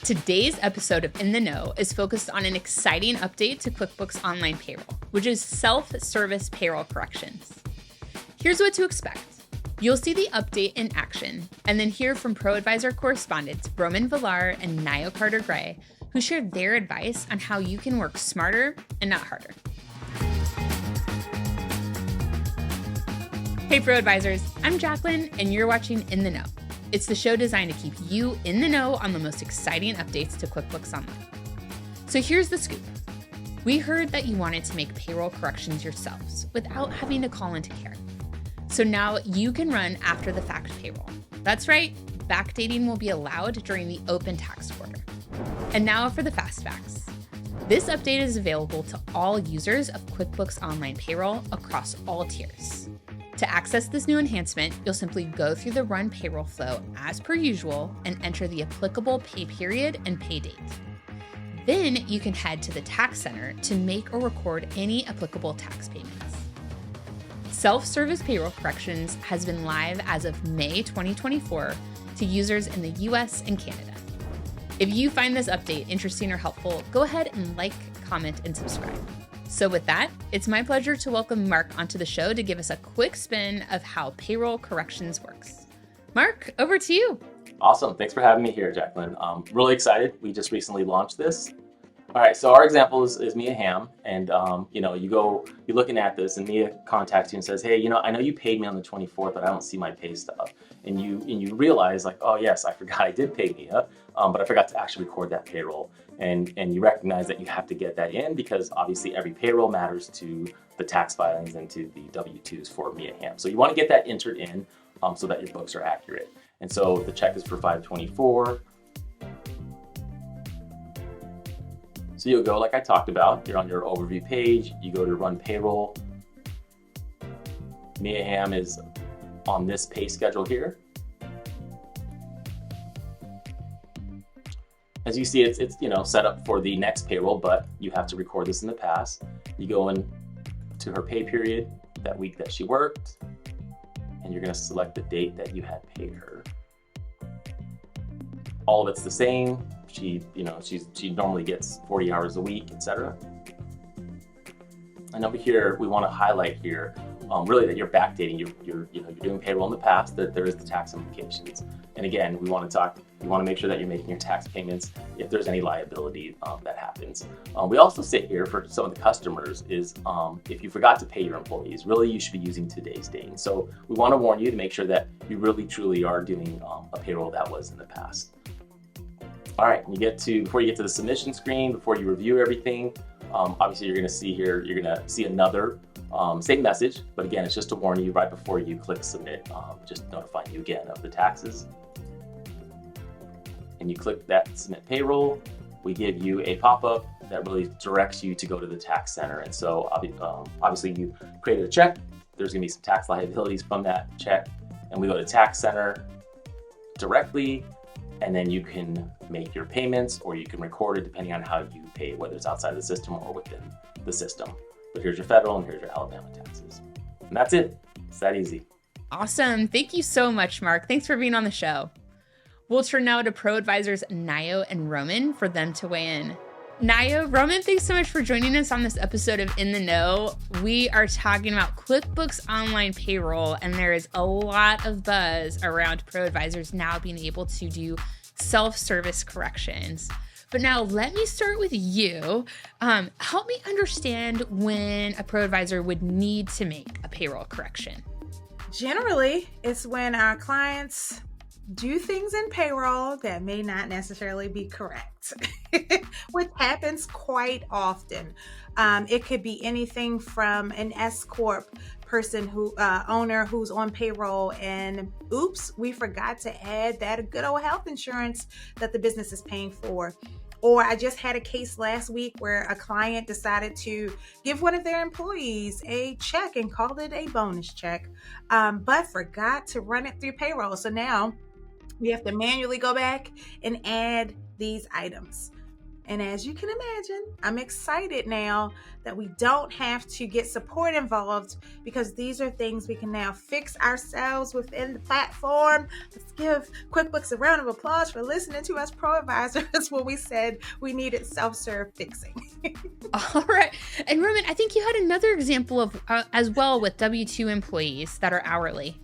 Today's episode of In the Know is focused on an exciting update to QuickBooks Online Payroll, which is self-service payroll corrections. Here's what to expect. You'll see the update in action, and then hear from ProAdvisor correspondents Roman Villard and Nayo Carter-Gray, who shared their advice on how you can work smarter and not harder. Hey ProAdvisors, I'm Jacqueline, and you're watching In the Know. It's the show designed to keep you in the know on the most exciting updates to QuickBooks Online. So here's the scoop. We heard that you wanted to make payroll corrections yourselves without having to call into care. So now you can run after the fact payroll. That's right, backdating will be allowed during the open tax quarter. And now for the fast facts. This update is available to all users of QuickBooks Online Payroll across all tiers. To access this new enhancement, you'll simply go through the Run Payroll flow as per usual and enter the applicable pay period and pay date. Then you can head to the Tax Center to make or record any applicable tax payments. Self-service payroll corrections has been live as of May 2024 to users in the US and Canada. If you find this update interesting or helpful, go ahead and like, comment, and subscribe. So with that, it's my pleasure to welcome Mark onto the show to give us a quick spin of how payroll corrections works. Mark, over to you. Awesome. Thanks for having me here, Jacqueline. Really excited. We just recently launched this. All right, so our example is Mia Ham, and you're looking at this, and Mia contacts you and says, "Hey, I know you paid me on the 24th, but I don't see my pay stub." And you realize, like, oh yes, I forgot I did pay Mia, but I forgot to actually record that payroll. And you recognize that you have to get that in because obviously every payroll matters to the tax filings and to the W-2s for Mia Ham. So you want to get that entered in so that your books are accurate. And so the check is for 524. So you'll go like I talked about, you're on your overview page, you go to Run Payroll. Mia Ham is on this pay schedule here. As you see, it's set up for the next payroll, but you have to record this in the past. You go in to her pay period, that week that she worked, and you're gonna select the date that you had paid her. All of it's the same. She normally gets 40 hours a week, etc. And over here, we want to highlight here, really that you're backdating. You're doing payroll in the past. That there is the tax implications. And again, we want to make sure that you're making your tax payments if there's any liability that happens. We also say here for some of the customers is if you forgot to pay your employees, really you should be using today's date. So we want to warn you to make sure that you really truly are doing a payroll that was in the past. All right, before you get to the submission screen, before you review everything, obviously you're gonna see another same message, but again, it's just to warn you right before you click submit, just notifying you again of the taxes. And you click that submit payroll, we give you a pop-up that really directs you to go to the tax center. And so obviously you created a check, there's gonna be some tax liabilities from that check, and we go to tax center directly, and then you can make your payments or you can record it depending on how you pay, whether it's outside the system or within the system. But here's your federal and here's your Alabama taxes. And that's it. It's that easy. Awesome. Thank you so much, Mark. Thanks for being on the show. We'll turn now to ProAdvisors Nayo and Roman for them to weigh in. Nayo, Roman, thanks so much for joining us on this episode of In the Know. We are talking about QuickBooks Online Payroll, and there is a lot of buzz around ProAdvisors now being able to do self-service corrections. But now let me start with you. Help me understand when a ProAdvisor would need to make a payroll correction. Generally, it's when our clients do things in payroll that may not necessarily be correct, which happens quite often. It could be anything from an S Corp person owner who's on payroll and oops, we forgot to add that good old health insurance that the business is paying for. Or I just had a case last week where a client decided to give one of their employees a check and called it a bonus check, but forgot to run it through payroll. So now we have to manually go back and add these items. And as you can imagine, I'm excited now that we don't have to get support involved, because these are things we can now fix ourselves within the platform. Let's give QuickBooks a round of applause for listening to us ProAdvisors when we said we needed self-serve fixing. All right. And Roman, I think you had another example of as well with W-2 employees that are hourly.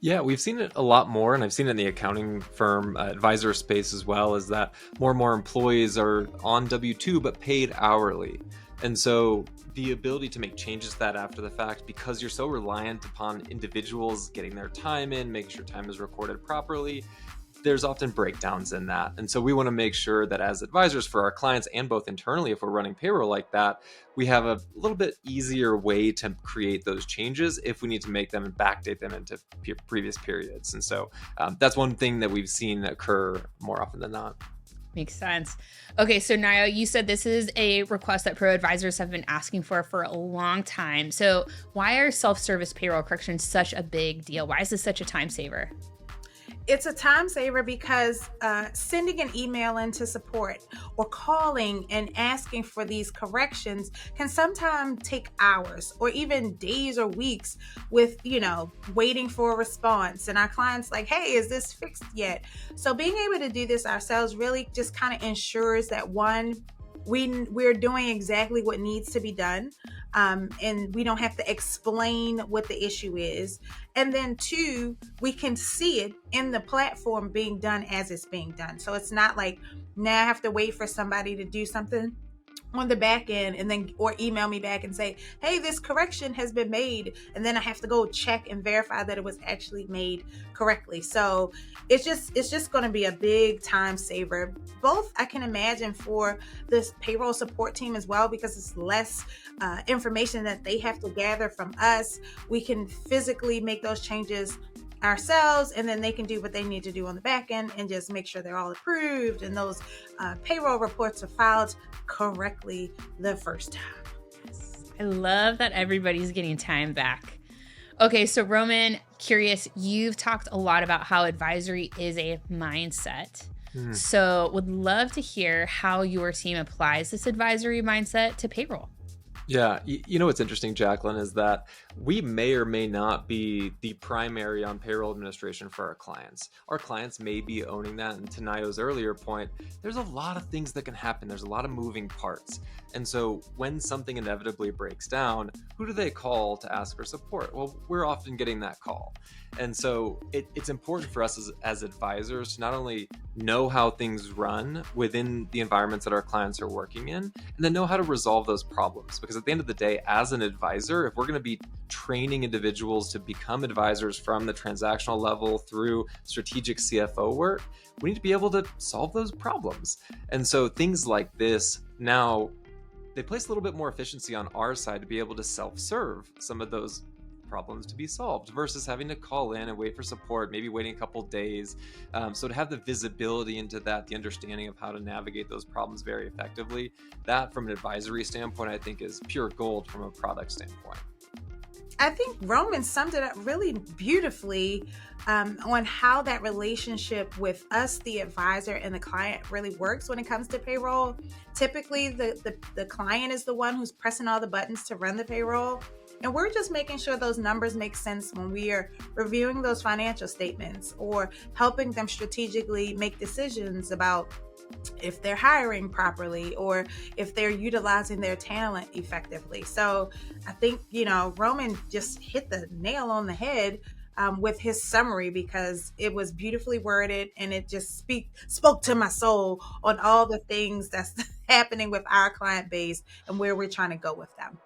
Yeah, we've seen it a lot more, and I've seen it in the accounting firm advisor space as well, is that more and more employees are on W-2 but paid hourly. And so the ability to make changes to that after the fact, because you're so reliant upon individuals getting their time in, making sure time is recorded properly, there's often breakdowns in that. And so we want to make sure that as advisors for our clients, and both internally, if we're running payroll like that, we have a little bit easier way to create those changes if we need to make them and backdate them into previous periods. And so that's one thing that we've seen occur more often than not. Makes sense. Okay, so Nayo, you said this is a request that ProAdvisors have been asking for a long time. So why are self-service payroll corrections such a big deal? Why is this such a time saver? It's a time saver because sending an email into support or calling and asking for these corrections can sometimes take hours or even days or weeks with, waiting for a response. And our clients like, hey, is this fixed yet? So being able to do this ourselves really just kind of ensures that, one, we're doing exactly what needs to be done, and we don't have to explain what the issue is. And then two, we can see it in the platform being done as it's being done. So it's not like now I have to wait for somebody to do something on the back end and then or email me back and say, hey, this correction has been made, and then I have to go check and verify that it was actually made correctly. So it's just going to be a big time saver, both I can imagine for this payroll support team as well, because it's less information that they have to gather from us. We can physically make those changes ourselves, and then they can do what they need to do on the back end and just make sure they're all approved and those payroll reports are filed correctly the first time. Yes. I love that everybody's getting time back. Okay, so Roman, curious, you've talked a lot about how advisory is a mindset. So would love to hear how your team applies this advisory mindset to payroll. Yeah, what's interesting, Jacqueline, is that we may or may not be the primary on payroll administration for our clients. Our clients may be owning that, and to Nayo's earlier point, there's a lot of things that can happen. There's a lot of moving parts. And so when something inevitably breaks down, who do they call to ask for support? Well, we're often getting that call. And so it's important for us as advisors to not only know how things run within the environments that our clients are working in, and then know how to resolve those problems. Because at the end of the day, as an advisor, if we're going to be training individuals to become advisors from the transactional level through strategic CFO work, we need to be able to solve those problems. And so things like this now, they place a little bit more efficiency on our side to be able to self-serve some of those problems to be solved versus having to call in and wait for support, maybe waiting a couple days. So to have the visibility into that, the understanding of how to navigate those problems very effectively, that from an advisory standpoint, I think is pure gold from a product standpoint. I think Roman summed it up really beautifully on how that relationship with us, the advisor, and the client really works when it comes to payroll. Typically, the client is the one who's pressing all the buttons to run the payroll. And we're just making sure those numbers make sense when we are reviewing those financial statements or helping them strategically make decisions about if they're hiring properly or if they're utilizing their talent effectively. So I think, Roman just hit the nail on the head with his summary, because it was beautifully worded and it just spoke to my soul on all the things that's happening with our client base and where we're trying to go with them.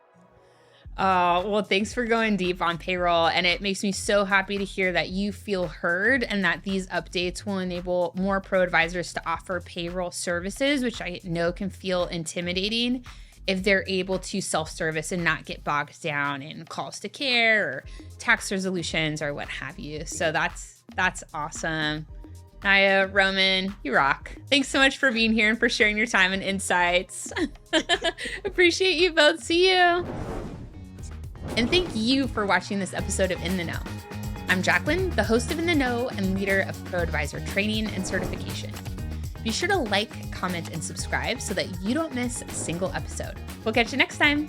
Oh, well, thanks for going deep on payroll. And it makes me so happy to hear that you feel heard and that these updates will enable more ProAdvisors to offer payroll services, which I know can feel intimidating if they're able to self-service and not get bogged down in calls to care or tax resolutions or what have you. So that's awesome. Nayo, Roman, you rock. Thanks so much for being here and for sharing your time and insights. Appreciate you both. See you. And thank you for watching this episode of In the Know. I'm Jacqueline, the host of In the Know and leader of ProAdvisor training and certification. Be sure to like, comment, and subscribe so that you don't miss a single episode. We'll catch you next time.